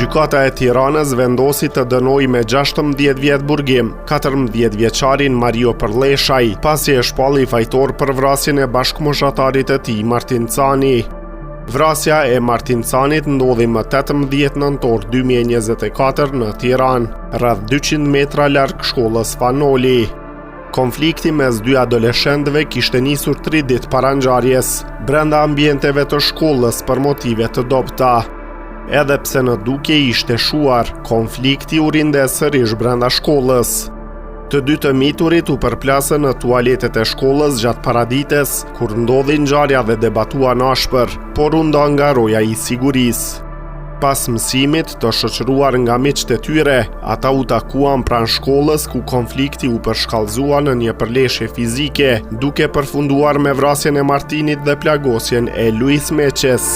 Gjykata e Tiranës vendosi të dënoi me 16 vjet burgim 14 vjeçarin Mario Përlleshaj, pasi e shpalli fajtor për vrasjen e bashkëmoshatarit të tij Martin Cani. Vrasja e Martin Canit ndodhi më 18 nëntor 2024 në Tiranë, rreth 200 metra larg shkollës Fanoli. Konflikti mes dy adoleshentëve kishte nisur 3 ditë para ngjarjes, brenda ambienteve të shkollës për motive të dobta. Edhe pse në dukje ishte shuar, konflikti u rinde sërish brenda shkollës. Të dy të miturit u përplasën në tualetet e shkollës gjatë paradites, kur ndodhi ngjarja dhe debatuan ashpër, por u nda nga roja i sigurisë. Pas mësimit të shoqëruar nga miqtë e tyre, ata u takuan pranë shkollës ku konflikti u përshkallëzua në një përleshje fizike, duke përfunduar me vrasjen e Martinit dhe plagosjen e Luis Meqes.